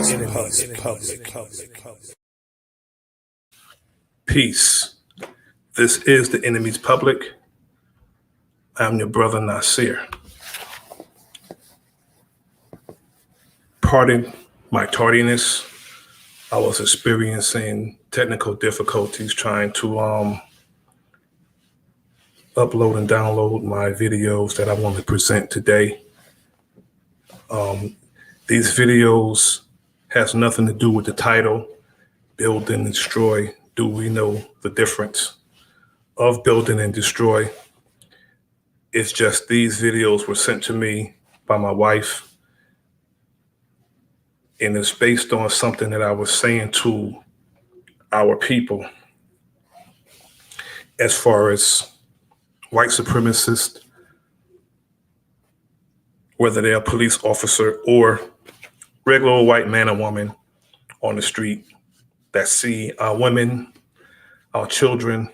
public. Peace. This is the enemy's public. I'm your brother Nasir. Pardon my tardiness. I was experiencing technical difficulties trying to upload and download my videos that I want to present today. These videos has nothing to do with the title, Build and Destroy. Do we know the difference of building and destroy? It's just these videos were sent to me by my wife, and it's based on something that I was saying to our people as far as white supremacists, whether they're a police officer or regular old white man or woman on the street that see our women, our children,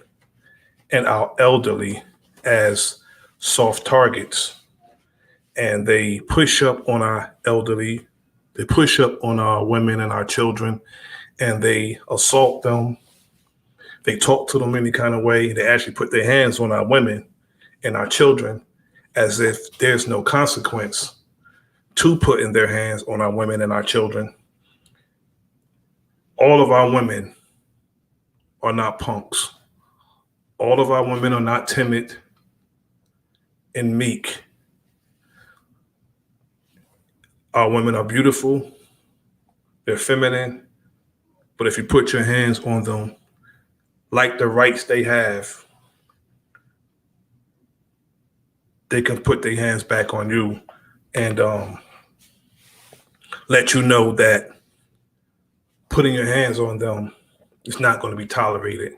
and our elderly as soft targets. And they push up on our elderly, they push up on our women and our children, and they assault them. They talk to them any kind of way. They actually put their hands on our women and our children as if there's no consequence to putting their hands on our women and our children. All of our women are not punks. All of our women are not timid and meek. Our women are beautiful. They're feminine. But if you put your hands on them, like the rights they have, they can put their hands back on you and let you know that putting your hands on them is not going to be tolerated.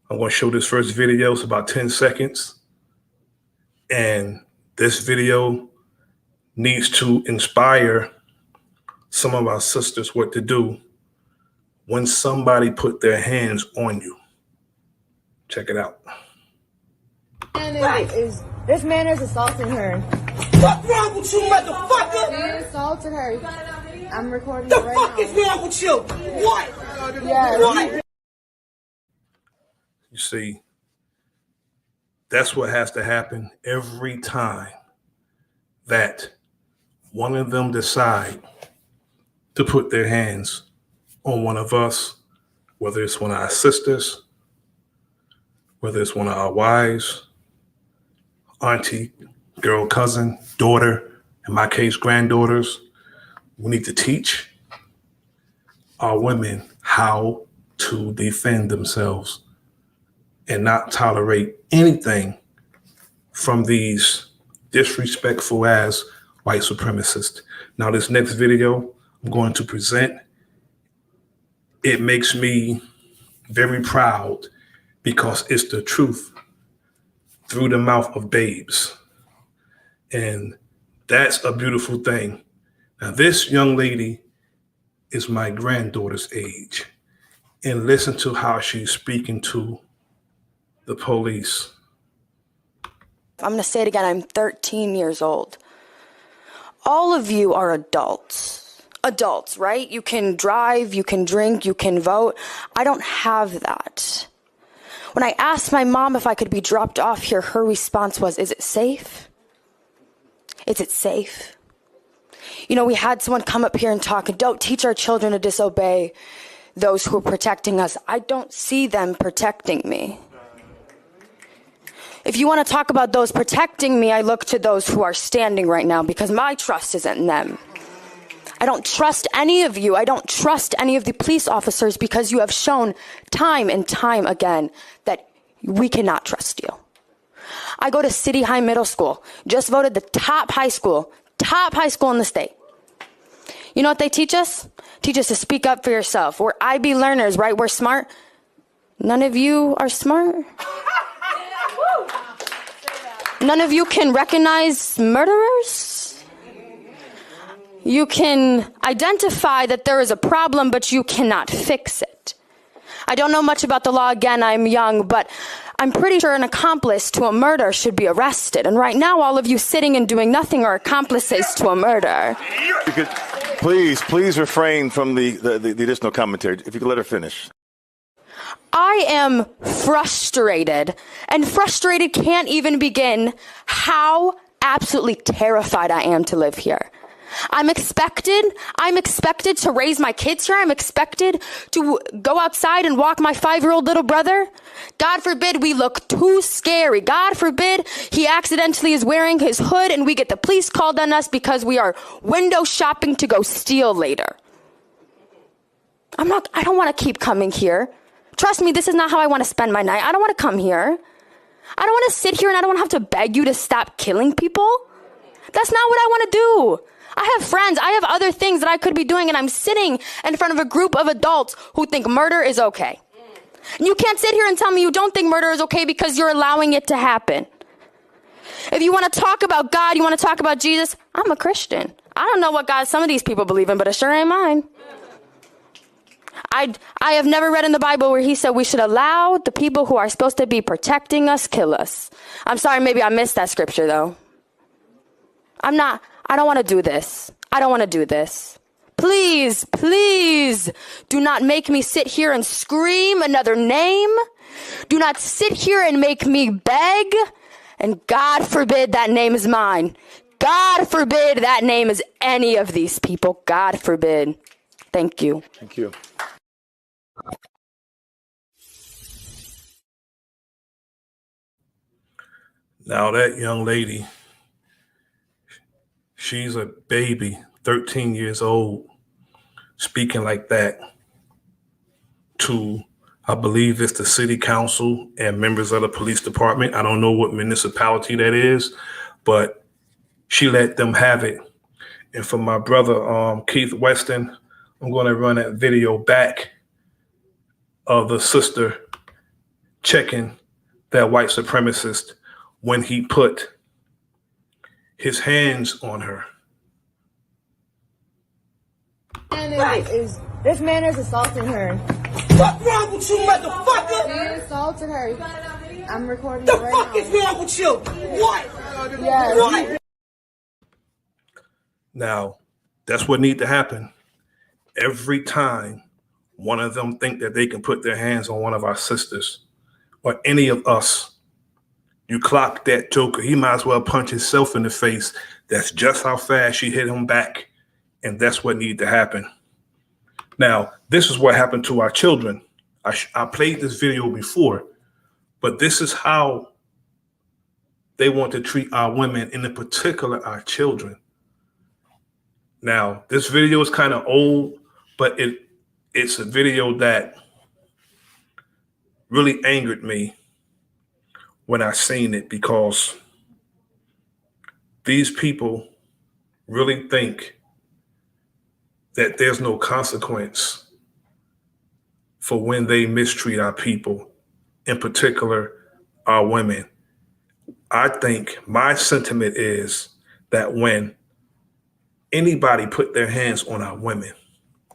I'm going to show this first video. It's about 10 seconds. And this video needs to inspire some of our sisters what to do when somebody put their hands on you. Check it out. This man is assaulting her. What's wrong with you, motherfucker? He assaulted her. I'm recording The it right fuck now. is wrong with you? What? Yeah. What? You see, that's what has to happen every time that one of them decide to put their hands on one of us, whether it's one of our sisters, whether it's one of our wives, auntie, girl, cousin, daughter, in my case, granddaughters. We need to teach our women how to defend themselves and not tolerate anything from these disrespectful ass white supremacists. Now, this next video I'm going to present, it makes me very proud because it's the truth through the mouth of babes. And that's a beautiful thing. Now, this young lady is my granddaughter's age. And listen to how she's speaking to the police. I'm going to say it again. I'm 13 years old. All of you are adults. Adults, right? You can drive, you can drink, you can vote. I don't have that. When I asked my mom if I could be dropped off here, her response was, is it safe? Is it safe? You know, we had someone come up here and talk, and don't teach our children to disobey those who are protecting us. I don't see them protecting me. If you want to talk about those protecting me, I look to those who are standing right now because my trust isn't in them. I don't trust any of you. I don't trust any of the police officers because you have shown time and time again that we cannot trust you. I go to City High Middle School, just voted the top high school in the state. You know what they teach us? Teach us to speak up for yourself. We're IB learners, right? We're smart. None of you are smart. None of you can recognize murderers. You can identify that there is a problem, but you cannot fix it. I don't know much about the law. Again, I'm young, but I'm pretty sure an accomplice to a murder should be arrested. And right now, all of you sitting and doing nothing are accomplices to a murder. Please refrain from the additional commentary. If you could let her finish. I am frustrated, and frustrated can't even begin how absolutely terrified I am to live here. I'm expected to raise my kids here. I'm expected to go outside and walk my 5-year-old little brother. God forbid we look too scary. God forbid he accidentally is wearing his hood and we get the police called on us because we are window shopping to go steal later. I don't want to keep coming here. Trust me, this is not how I want to spend my night. I don't want to come here. I don't want to sit here and I don't want to have to beg you to stop killing people. That's not what I want to do. I have friends. I have other things that I could be doing, and I'm sitting in front of a group of adults who think murder is okay. And you can't sit here and tell me you don't think murder is okay because you're allowing it to happen. If you want to talk about God, you want to talk about Jesus, I'm a Christian. I don't know what God some of these people believe in, but it sure ain't mine. I have never read in the Bible where he said we should allow the people who are supposed to be protecting us kill us. I'm sorry, maybe I missed that scripture though. I don't want to do this. I don't want to do this. Please, please do not make me sit here and scream another name. Do not sit here and make me beg. And God forbid that name is mine. God forbid that name is any of these people. God forbid. Thank you. Thank you. Now that young lady, she's a baby, 13 years old, speaking like that to, I believe it's the city council and members of the police department. I don't know what municipality that is, but she let them have it. And for my brother, Keith Weston, I'm going to run that video back of the sister checking that white supremacist when he put his hands on her. This man is assaulting her. Fuck wrong with you, motherfucker? He assaulted her. I'm recording The it right fuck now. is wrong with you? What? Yes. What? Now, that's what needs to happen. Every time one of them think that they can put their hands on one of our sisters or any of us, you clock that joker. He might as well punch himself in the face. That's just how fast she hit him back. And that's what needed to happen. Now, this is what happened to our children. I played this video before, but this is how they want to treat our women, and in particular, our children. Now, this video is kind of old, but it's a video that really angered me when I seen it, because these people really think that there's no consequence for when they mistreat our people, in particular, our women. I think my sentiment is that when anybody put their hands on our women,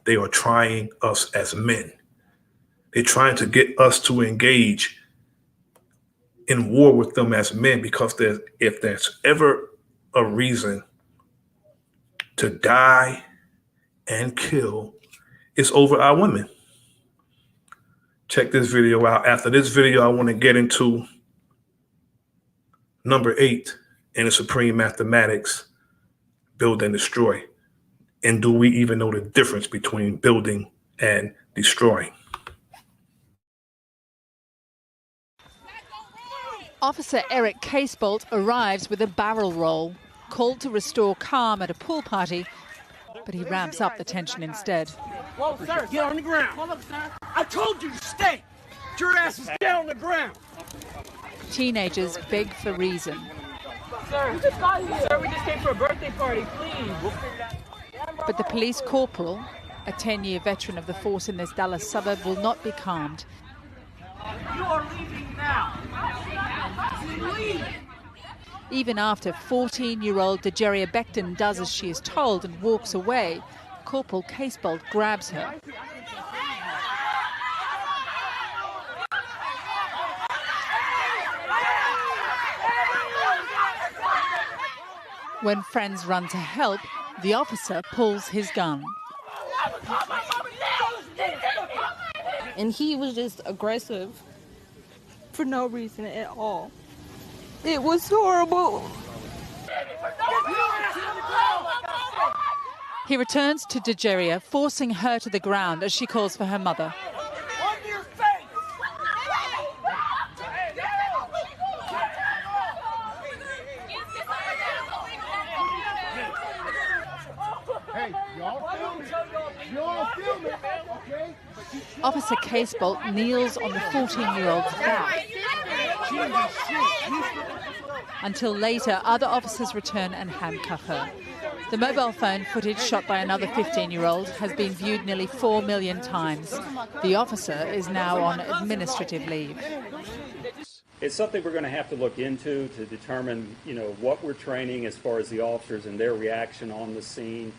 they are trying us as men. They're trying to get us to engage in war with them as men, because if there's ever a reason to die and kill, it's over our women. Check this video out. After this video, I want to get into number 8 in the Supreme Mathematics, build and destroy. And do we even know the difference between building and destroying? Officer Eric Casebolt arrives with a barrel roll, called to restore calm at a pool party, but he ramps up the tension instead. Whoa, sir, get on the ground. Hold up, sir. I told you to stay. Your ass is down on the ground. Teenagers beg for reason. Sir, we just got here. Sir, we just came for a birthday party, please. But the police corporal, a 10-year veteran of the force in this Dallas suburb, will not be calmed. You are leaving now. Leave. Even after 14-year-old Dejeria Becton does as she is told and walks away, Corporal Casebolt grabs her. When friends run to help, The officer pulls his gun. And he was just aggressive for no reason at all. It was horrible. He returns to Degeria, forcing her to the ground as she calls for her mother. Officer Casebolt kneels on the 14-year-old's back. Until later, other officers return and handcuff her. The mobile phone footage shot by another 15-year-old has been viewed nearly 4 million times. The officer is now on administrative leave. It's something we're going to have to look into to determine, what we're training as far as the officers and their reaction on the scene.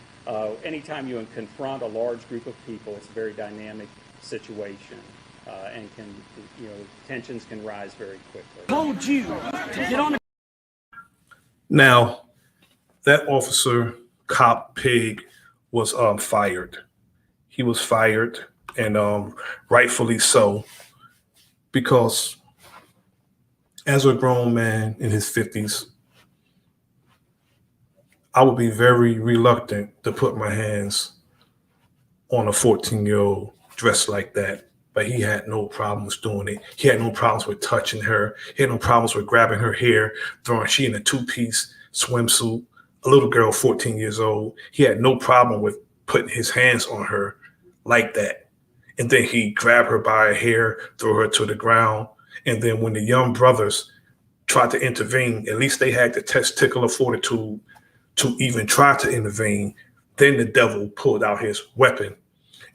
Anytime you confront a large group of people, it's a very dynamic situation, and tensions can rise very quickly. Told you to get on the. Now, that officer, cop, pig, was fired. He was fired, and rightfully so, because as a grown man in his 50s, I would be very reluctant to put my hands on a 14-year-old dressed like that. But he had no problems doing it. He had no problems with touching her. He had no problems with grabbing her hair, she in a two-piece swimsuit, a little girl, 14 years old. He had no problem with putting his hands on her like that. And then he grabbed her by her hair, throw her to the ground. And then when the young brothers tried to intervene, at least they had the testicular fortitude to even try to intervene. Then the devil pulled out his weapon.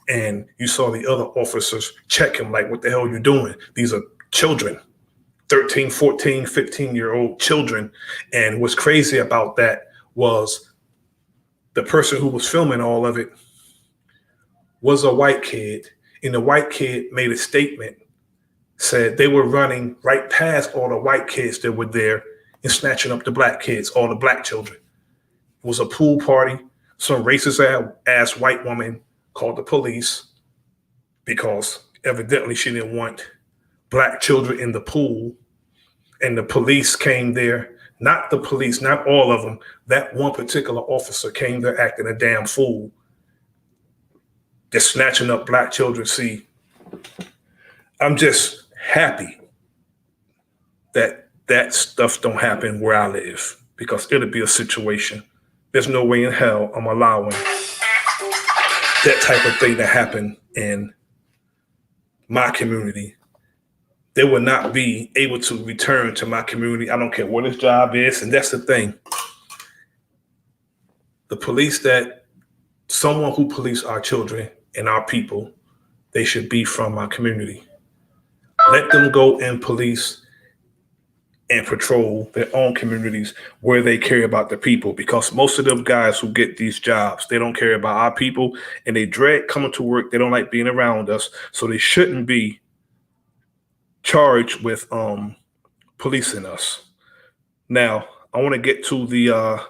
And you saw the other officers check him like, what the hell are you doing? These are children, 13, 14, 15-year-old children. And what's crazy about that was the person who was filming all of it was a white kid. And the white kid made a statement, said they were running right past all the white kids that were there and snatching up the black kids, all the black children. It was a pool party. Some racist ass white woman called the police because evidently she didn't want black children in the pool. And the police came there, not the police, not all of them. That one particular officer came there acting a damn fool. They're snatching up black children. See, I'm just happy that that stuff don't happen where I live, because it'll be a situation. There's no way in hell I'm allowing that type of thing to happen in my community. They will not be able to return to my community. I don't care what his job is. And that's the thing. The police someone who police our children and our people, they should be from our community. Let them go and police and patrol their own communities where they care about the people, because most of them guys who get these jobs, they don't care about our people and they dread coming to work. They don't like being around us. So they shouldn't be charged with policing us. Now, I want to get to the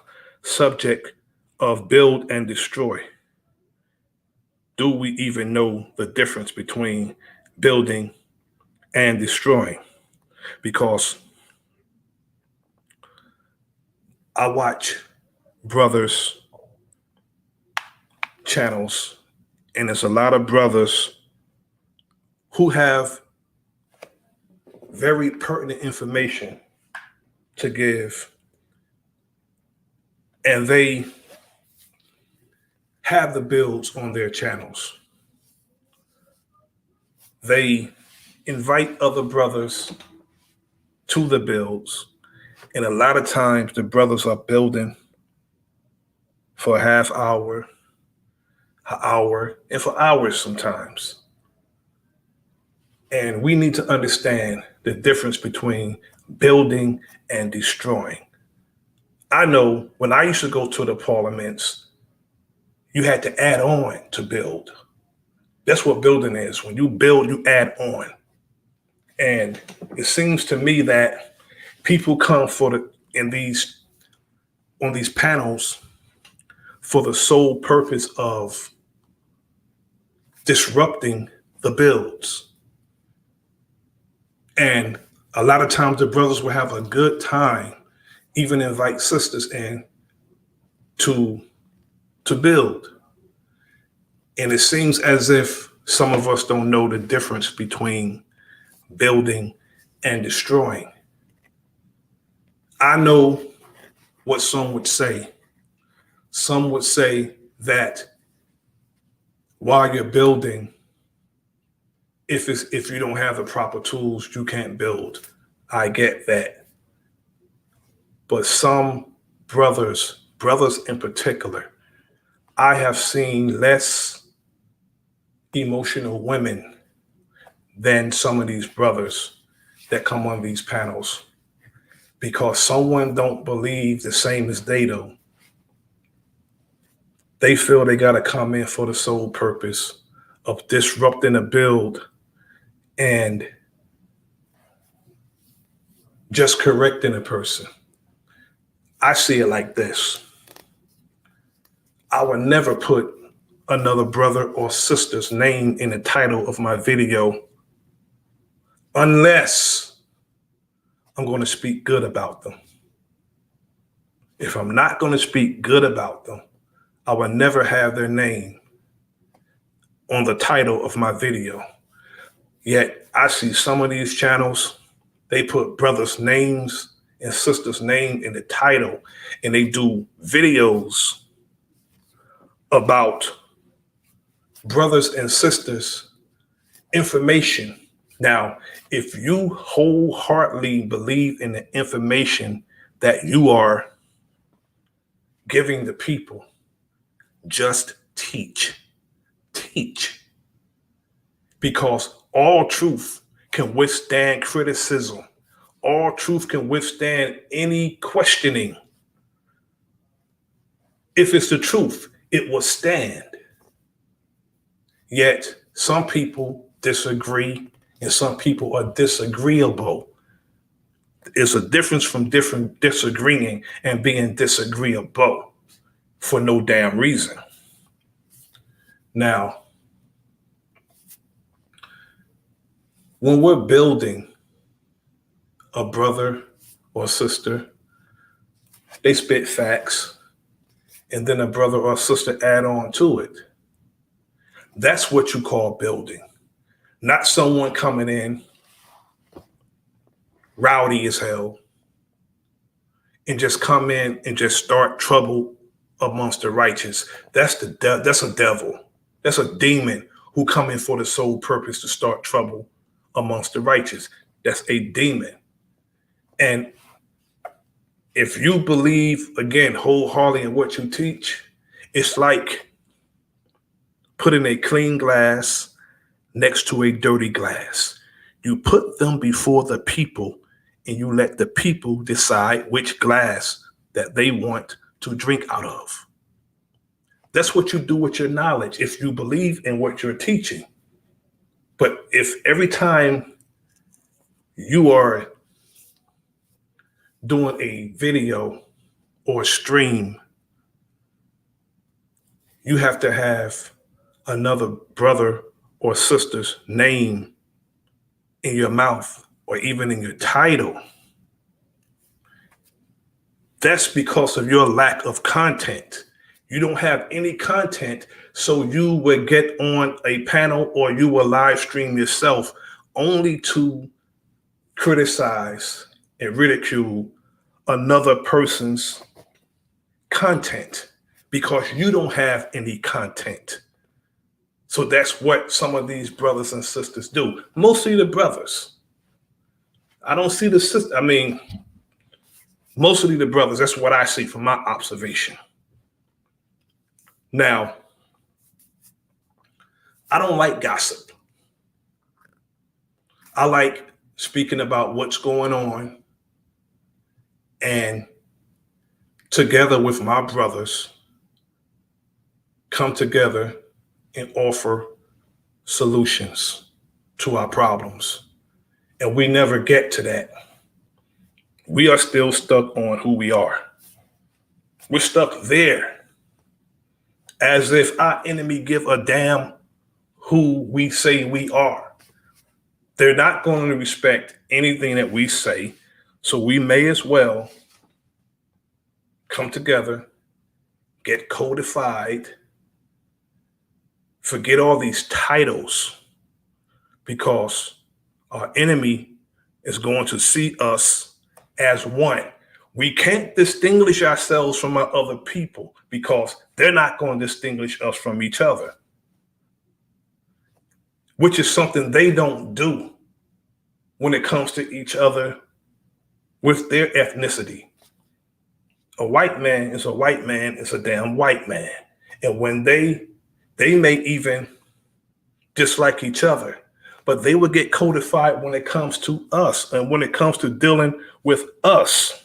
subject of build and destroy. Do we even know the difference between building and destroying? Because I watch brothers' channels, and there's a lot of brothers who have very pertinent information to give, and they have the builds on their channels. They invite other brothers to the builds, and a lot of times the brothers are building for a half hour, an hour, and for hours sometimes. And we need to understand the difference between building and destroying. I know when I used to go to the parliaments, you had to add on to build. That's what building is. When you build, you add on. And it seems to me that people come on these panels for the sole purpose of disrupting the builds. And a lot of times the brothers will have a good time, even invite sisters in to build. And it seems as if some of us don't know the difference between building and destroying. I know what some would say. Some would say that while you're building, if you don't have the proper tools, you can't build. I get that. But some brothers in particular, I have seen less emotional women than some of these brothers that come on these panels, because someone don't believe the same as they do. They feel they got to come in for the sole purpose of disrupting a build and just correcting a person. I see it like this. I would never put another brother or sister's name in the title of my video unless I'm going to speak good about them. If I'm not going to speak good about them, I would never have their name on the title of my video. Yet I see some of these channels, they put brothers' names and sisters' name in the title, and they do videos about brothers and sisters information. Now, if you wholeheartedly believe in the information that you are giving the people, just teach. Because all truth can withstand criticism. All truth can withstand any questioning. If it's the truth, it will stand. Yet some people disagree and some people are disagreeable. There's a difference from disagreeing and being disagreeable for no damn reason. Now, when we're building a brother or sister, they spit facts, and then a brother or sister add on to it. That's what you call building. Not someone coming in rowdy as hell and just come in and just start trouble amongst the righteous. That's a devil. That's a demon who come in for the sole purpose to start trouble amongst the righteous. That's a demon. And if you believe, again, wholeheartedly in what you teach, it's like putting a clean glass next to a dirty glass. You put them before the people and you let the people decide which glass that they want to drink out of. That's what you do with your knowledge if you believe in what you're teaching. But if every time you are doing a video or stream, you have to have another brother or sister's name in your mouth or even in your title, that's because of your lack of content. You don't have any content, so you would get on a panel or you will live stream yourself only to criticize and ridicule another person's content because you don't have any content. So that's what some of these brothers and sisters do. Mostly the brothers. I don't see the sister. I mean, mostly the brothers. That's what I see from my observation. Now, I don't like gossip. I like speaking about what's going on and together with my brothers, come together and offer solutions to our problems. And we never get to that. We are still stuck on who we are. We're stuck there. as if our enemy give a damn who we say we are. They're not going to respect anything that we say, so we may as well come together, get codified, forget all these titles, because our enemy is going to see us as one. We can't distinguish ourselves from our other people because they're not going to distinguish us from each other, which is something they don't do when it comes to each other with their ethnicity. A white man is a white man, is a damn white man. And when they may even dislike each other, but they will get codified when it comes to us and when it comes to dealing with us.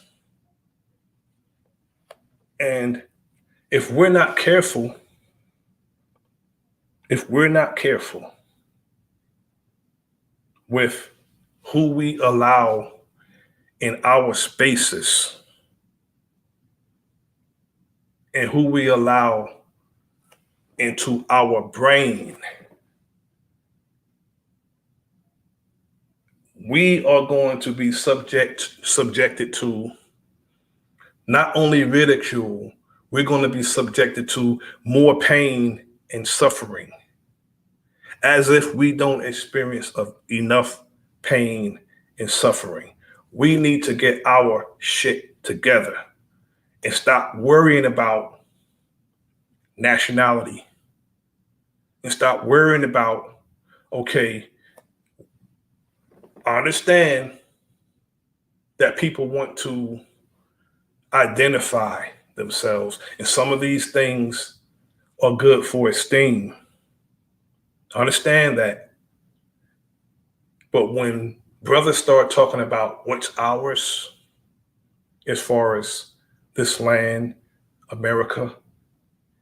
And if we're not careful with who we allow in our spaces and who we allow into our brain, we are going to be subjected to not only ridicule, we're going to be subjected to more pain and suffering, as if we don't experience enough pain and suffering. We need to get our shit together and stop worrying about nationality and stop worrying about, okay, I understand that people want to identify themselves, and some of these things are good for esteem. I understand that. But when brothers start talking about what's ours, as far as this land, America,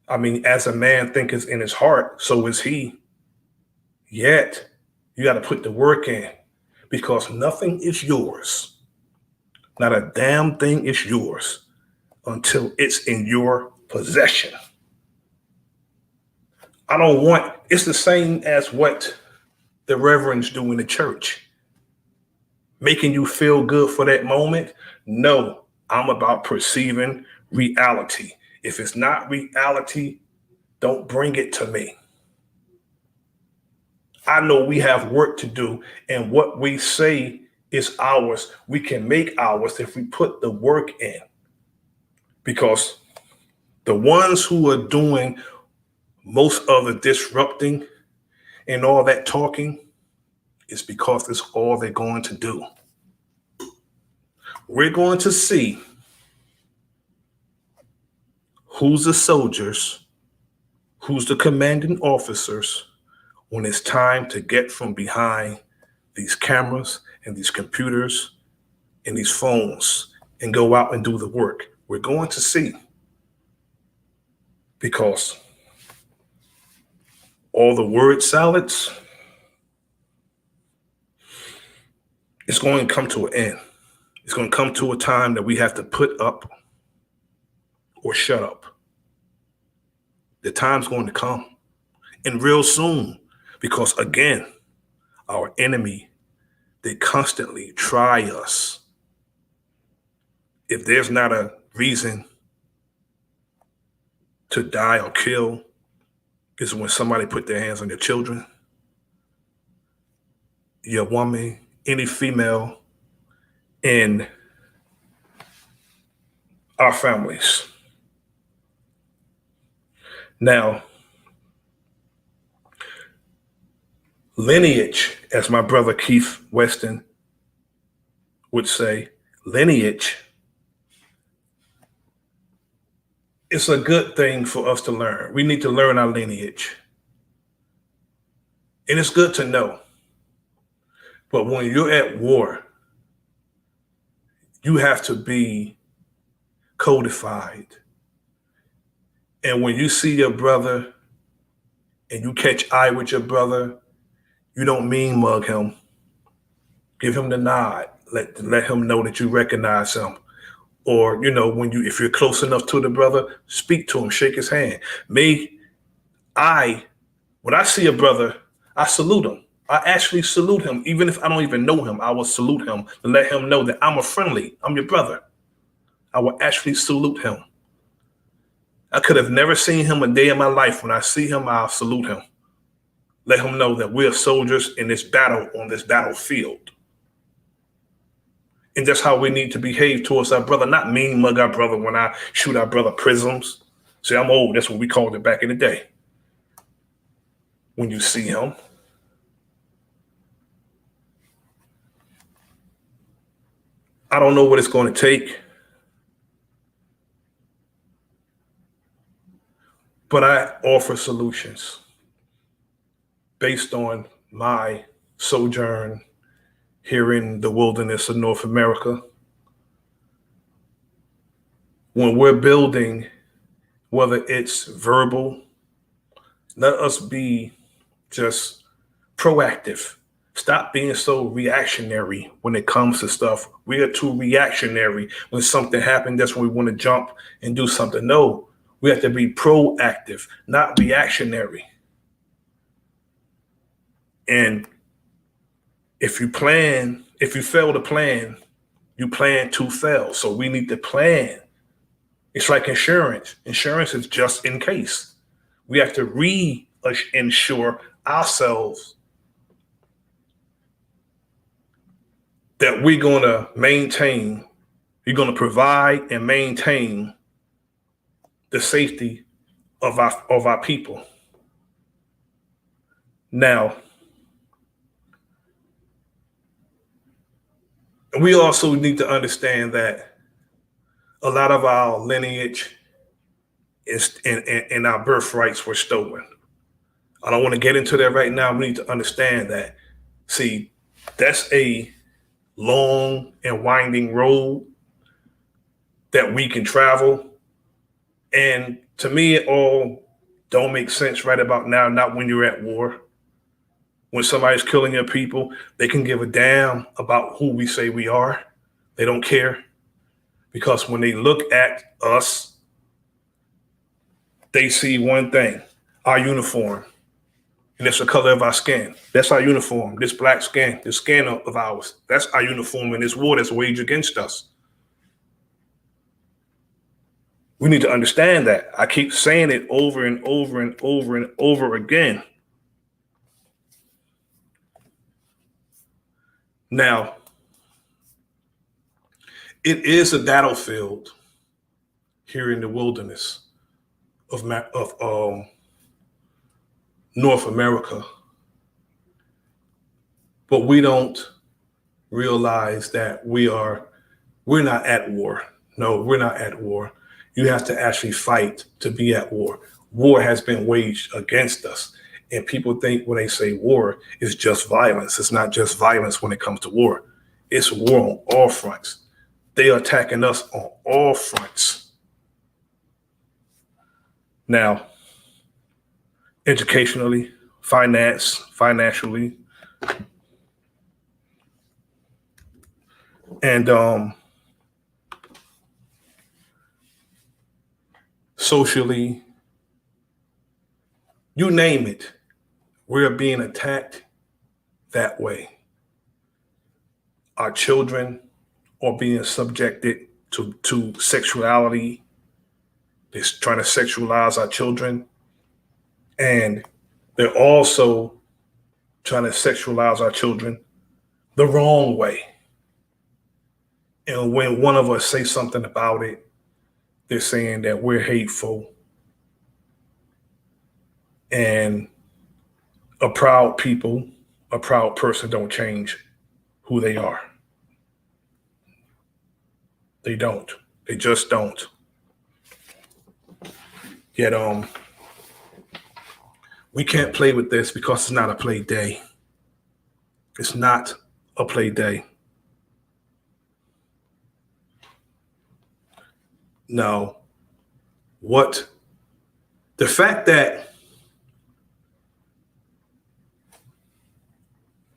I mean, as a man thinketh in his heart, so is he. Yet, you got to put the work in, because nothing is yours. Not a damn thing is yours until it's in your possession. It's the same as what the reverends do in the church. Making you feel good for that moment? No, I'm about perceiving reality. If it's not reality, don't bring it to me. I know we have work to do, and what we say is ours, we can make ours if we put the work in. Because the ones who are doing most of the disrupting and all that talking is because that's all they're going to do. We're going to see who's the soldiers, who's the commanding officers when it's time to get from behind these cameras and these computers and these phones and go out and do the work. We're going to see, because all the word salads, it's going to come to an end. It's going to come to a time that we have to put up or shut up. The time's going to come, and real soon, because again, our enemy, they constantly try us. If there's not a reason to die or kill, is when somebody put their hands on your children, your woman, any female in our families. Now, lineage, as my brother Keith Weston would say, lineage is a good thing for us to learn. We need to learn our lineage. And it's good to know. But when you're at war, you have to be codified. And when you see your brother and you catch eye with your brother, you don't mean mug him. Give him the nod. Let him know that you recognize him. Or, if you're close enough to the brother, speak to him, shake his hand. May when I see a brother, I salute him. I actually salute him. Even if I don't even know him, I will salute him to let him know that I'm a friendly. I'm your brother. I will actually salute him. I could have never seen him a day in my life. When I see him, I'll salute him. Let him know that we're soldiers in this battle, on this battlefield. And that's how we need to behave towards our brother, not mean mug our brother when I shoot our brother prisms. See, I'm old. That's what we called it back in the day. When you see him, I don't know what it's going to take, but I offer solutions based on my sojourn here in the wilderness of North America. When we're building, whether it's verbal, let us be just proactive. Stop being so reactionary when it comes to stuff. We are too reactionary. When something happens, that's when we want to jump and do something. No, we have to be proactive, not reactionary. And if you fail to plan, you plan to fail. So we need to plan. It's like insurance. Insurance is just in case. We have to reinsure ourselves that we're going to provide and maintain the safety of our people. Now, we also need to understand that a lot of our lineage and our birthrights were stolen. I don't want to get into that right now. We need to understand that. See, that's a long and winding road that we can travel. And to me, it all don't make sense right about now, not when you're at war. When somebody's killing your people, they can give a damn about who we say we are. They don't care. Because when they look at us, they see one thing, our uniform. And it's the color of our skin. That's our uniform. This black skin, the skin of ours. That's our uniform in this war that's waged against us. We need to understand that. I keep saying it over and over and over and over again. Now, it is a battlefield here in the wilderness of North America. But we don't realize that we're not at war. No, we're not at war. You have to actually fight to be at war. War has been waged against us. And people think when they say war, it's just violence. It's not just violence when it comes to war. It's war on all fronts. They are attacking us on all fronts. Now, educationally, financially, and socially, you name it, we're being attacked that way. Our children are being subjected to sexuality. They're trying to sexualize our children. And they're also trying to sexualize our children the wrong way. And when one of us say something about it, they're saying that we're hateful. And a proud person don't change who they are. They don't. They just don't. Yet, we can't play with this because it's not a play day. It's not a play day. Now, the fact that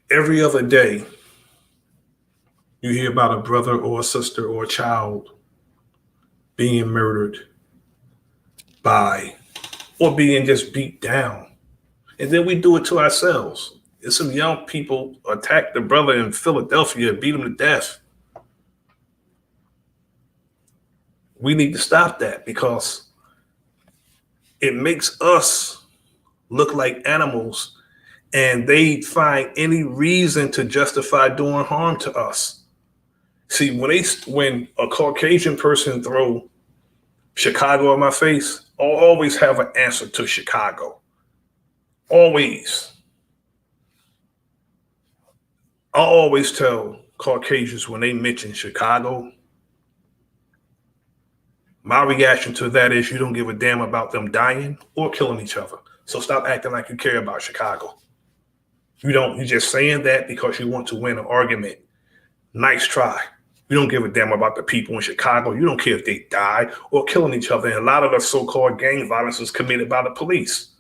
every other day you hear about a brother or a sister or a child being murdered by or being just beat down. And then we do it to ourselves. And some young people attacked the brother in Philadelphia and beat him to death. We need to stop that because it makes us look like animals, and they find any reason to justify doing harm to us. See, when a Caucasian person throw Chicago in my face, I'll always have an answer to Chicago. Always. I always tell Caucasians when they mention Chicago, my reaction to that is you don't give a damn about them dying or killing each other. So stop acting like you care about Chicago. You don't. You're just saying that because you want to win an argument. Nice try. You don't give a damn about the people in Chicago. You don't care if they die or killing each other. And a lot of the so-called gang violence is committed by the police.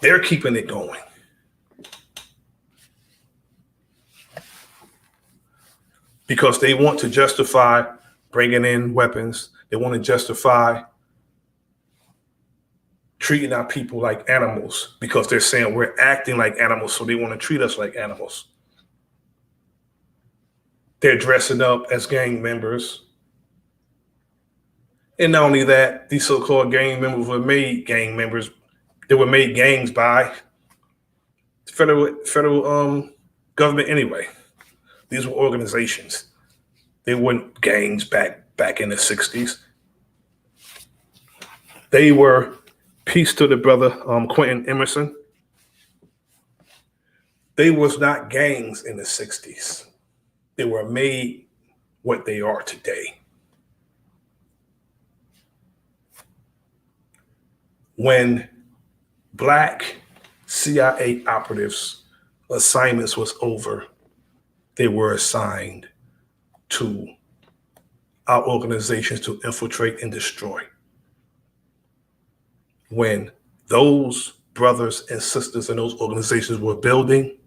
They're keeping it going. Because they want to justify bringing in weapons. They want to justify treating our people like animals because they're saying we're acting like animals, so they want to treat us like animals. They're dressing up as gang members. And not only that, these so-called gang members were made gang members. They were made gangs by federal government anyway. These were organizations. They weren't gangs back in the 60s. They were, peace to the brother Quentin Emerson. They was not gangs in the 60s. They were made what they are today. When Black CIA operatives' assignments was over, they were assigned to our organizations to infiltrate and destroy. When those brothers and sisters in those organizations were building,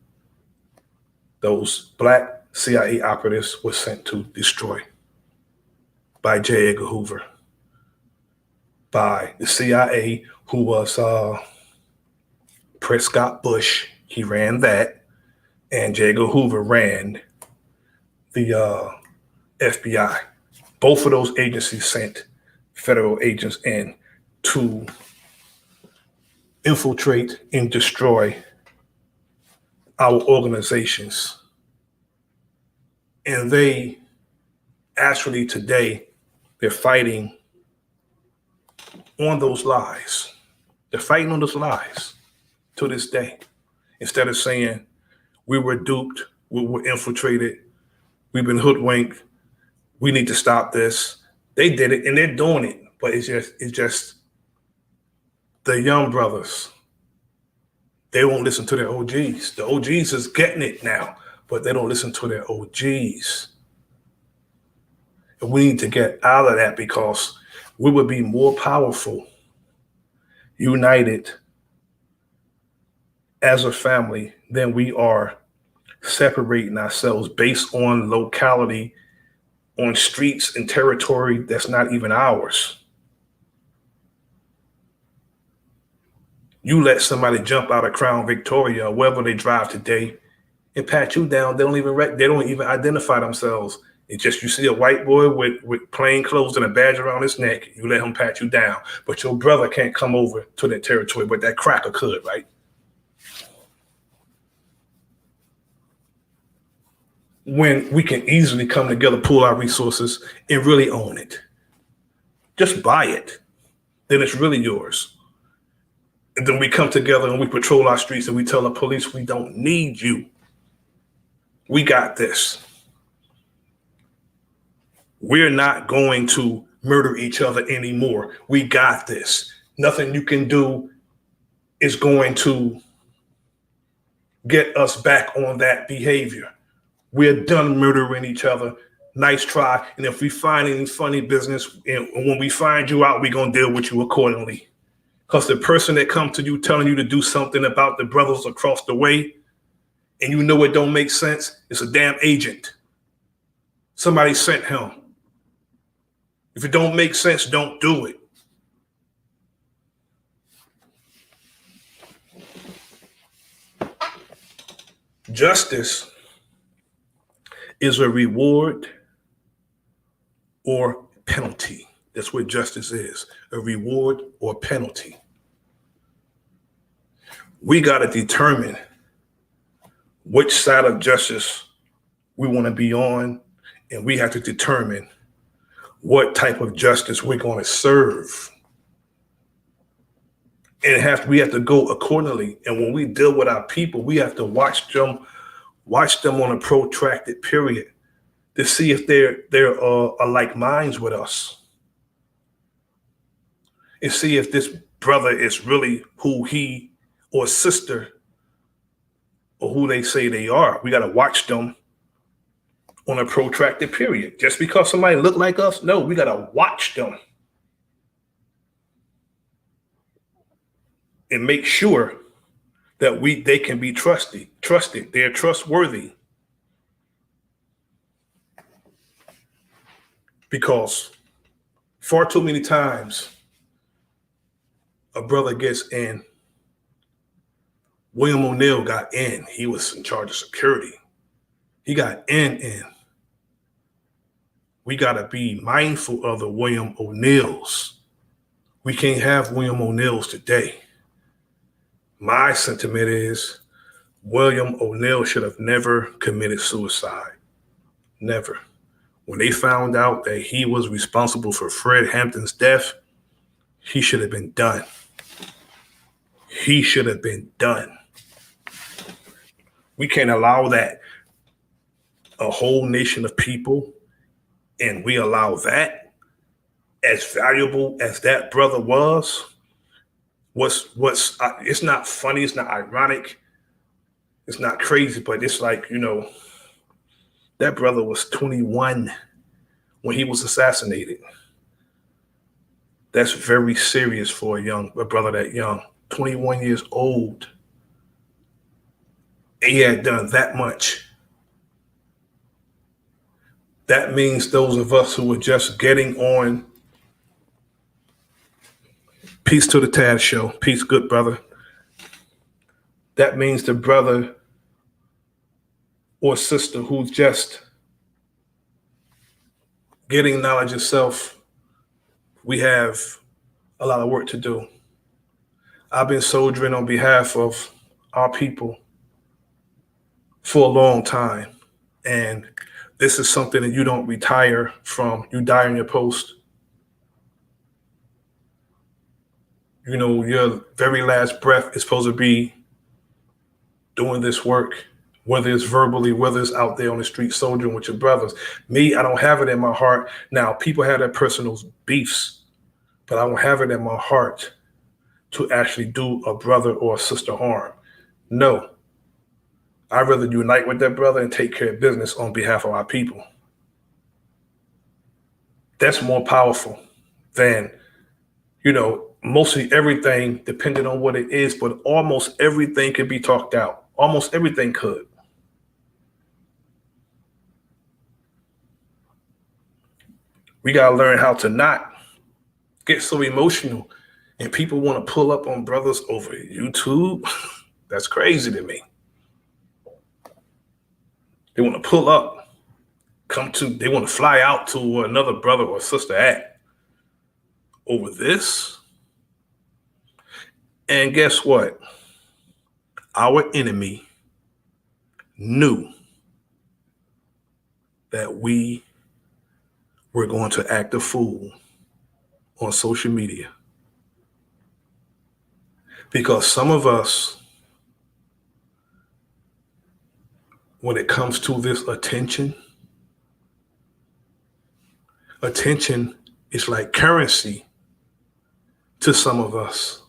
those Black CIA operatives were sent to destroy by J. Edgar Hoover, by the CIA, who was Prescott Bush. He ran that, and J. Edgar Hoover ran the FBI. Both of those agencies sent federal agents in to infiltrate and destroy our organizations. And they actually today, they're fighting on those lies. They're fighting on those lies to this day. Instead of saying we were duped, we were infiltrated, we've been hoodwinked, we need to stop this. They did it and they're doing it, but it's just the young brothers. They won't listen to their OGs. The OGs is getting it now, but they don't listen to their OGs. And we need to get out of that because we would be more powerful, united as a family than we are separating ourselves based on locality, on streets and territory that's not even ours. You let somebody jump out of Crown Victoria or wherever they drive today and pat you down. They don't even identify themselves. It's just you see a white boy with plain clothes and a badge around his neck. You let him pat you down, but your brother can't come over to that territory, but that cracker could, right? When we can easily come together, pull our resources, and really own it. Just buy it. Then it's really yours. And then we come together and we patrol our streets and we tell the police we don't need you. We got this. We're not going to murder each other anymore. We got this. Nothing you can do is going to get us back on that behavior. We're done murdering each other. Nice try. And if we find any funny business, and when we find you out, we're going to deal with you accordingly. Because the person that comes to you telling you to do something about the brothers across the way, and you know it don't make sense, it's a damn agent. Somebody sent him. If it don't make sense, don't do it. Justice is a reward or penalty. That's what justice is, a reward or penalty. We got to determine which side of justice we want to be on, and we have to determine what type of justice we're going to serve. And we have to go accordingly. And when we deal with our people, we have to watch them on a protracted period to see if they're alike minds with us, and see if this brother is really who he or sister or who they say they are. We got to watch them on a protracted period. Just because somebody look like us, no, we got to watch them and make sure that they can be trusted. They're trustworthy. Because far too many times a brother gets in. William O'Neal got in. He was in charge of security. He got in. We got to be mindful of the William O'Neals. We can't have William O'Neals today. My sentiment is William O'Neal should have never committed suicide. Never. When they found out that he was responsible for Fred Hampton's death, he should have been done. He should have been done. We can't allow that. A whole nation of people, and we allow that, as valuable as that brother was, it's not funny, it's not ironic, it's not crazy, but it's like, that brother was 21 when he was assassinated. That's very serious for a brother that young, 21 years old. And he had done that much. That means those of us who were just getting on. Peace to the Tad Show. Peace, good brother. That means the brother or sister who's just getting knowledge of self, we have a lot of work to do. I've been soldiering on behalf of our people for a long time. And this is something that you don't retire from. You die on your post. Your very last breath is supposed to be doing this work, whether it's verbally, whether it's out there on the street soldiering with your brothers. Me, I don't have it in my heart. Now, people have their personal beefs, but I don't have it in my heart to actually do a brother or a sister harm. No. I'd rather unite with that brother and take care of business on behalf of our people. That's more powerful than, mostly everything, depending on what it is, but almost everything could be talked out. Almost everything could. We got to learn how to not get so emotional. And people want to pull up on brothers over YouTube. That's crazy to me. They want to pull up, they want to fly out to where another brother or sister at over this. And guess what? Our enemy knew that we were going to act a fool on social media. Because some of us, when it comes to this attention is like currency to some of us.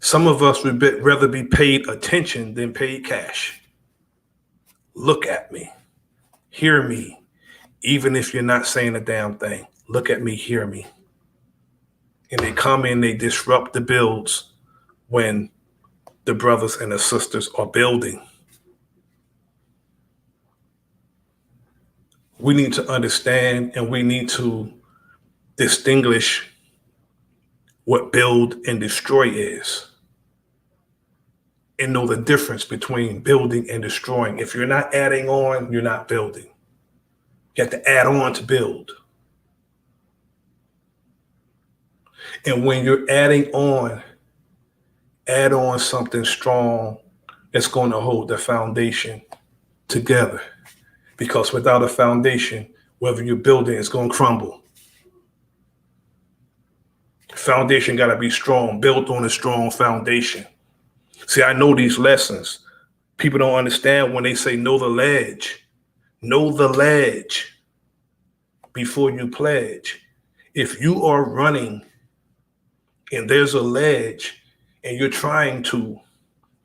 Some of us would rather be paid attention than paid cash. Look at me. Hear me. Even if you're not saying a damn thing. Look at me. Hear me. And they come in, they disrupt the builds when the brothers and the sisters are building. we need to understand and we need to distinguish what build and destroy is and know the difference between building and destroying. If you're not adding on, you're not building. You have to add on to build. And when you're adding on, add on something strong that's going to hold the foundation together. Because without a foundation, whether you're building, it's going to crumble. Foundation got to be strong, built on a strong foundation. See, I know these lessons. People don't understand when they say know the ledge. Know the ledge before you pledge. If you are running and there's a ledge and you're trying to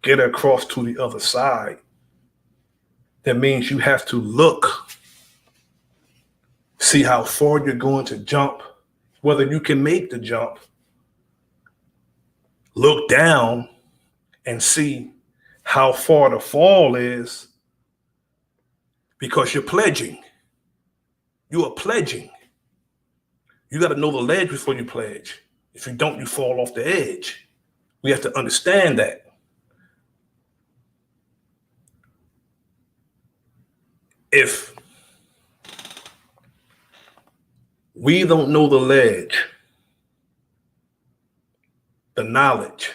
get across to the other side, that means you have to look, see how far you're going to jump, whether you can make the jump, look down and see how far the fall is, because you're pledging. You are pledging. You got to know the ledge before you pledge. If you don't, you fall off the edge. We have to understand that. If we don't know the ledge, the knowledge,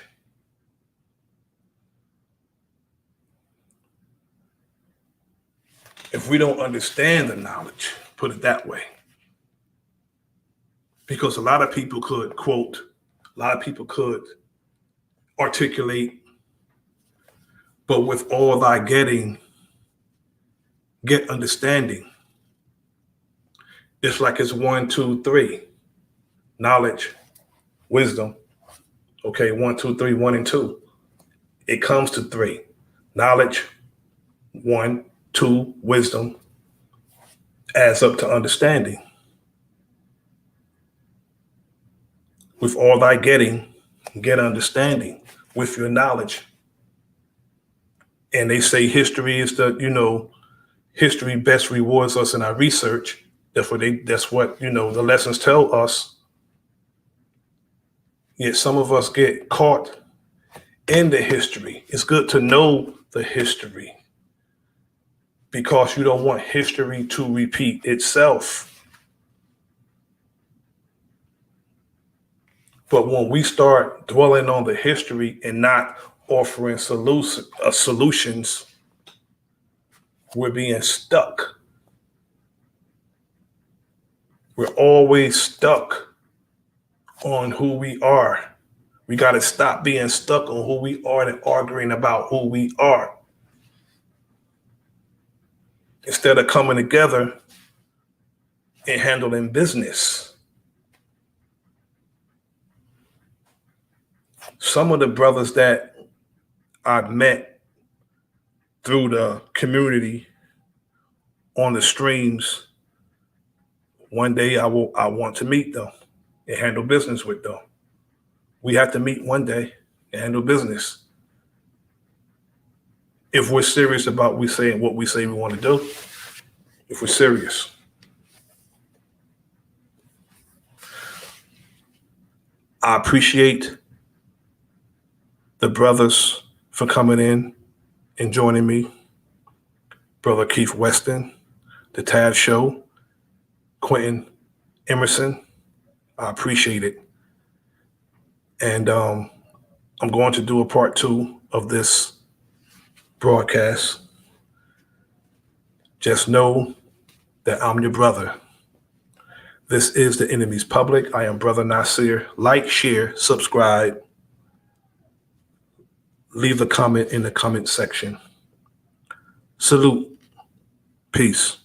if we don't understand the knowledge, put it that way, because a lot of people could quote, a lot of people could articulate, but with all thy getting, get understanding. It's like it's 1, 2, 3. Knowledge, wisdom. Okay, 1, 2, 3, 1 and 2. It comes to 3. Knowledge, 1, 2, wisdom, adds up to understanding. With all thy getting, get understanding with your knowledge. And they say history is history best rewards us in our research. That's what the lessons tell us. Yet some of us get caught in the history. It's good to know the history because you don't want history to repeat itself. But when we start dwelling on the history and not offering solutions, we're being stuck. We're always stuck on who we are. We got to stop being stuck on who we are and arguing about who we are. Instead of coming together and handling business. Some of the brothers that I've met through the community on the streams, one day I want to meet them and handle business with them. We have to meet one day and handle business. If we're serious about what we say we want to do, if we're serious. I appreciate the brothers for coming in and joining me. Brother Keith Weston, The Tad Show, Quentin Emerson. I appreciate it. And I'm going to do a part 2 of this broadcast. Just know that I'm your brother. This is The Enemy's Public. I am Bro.Nasir. Like, share, subscribe. Leave a comment in the comment section. Salute. Peace.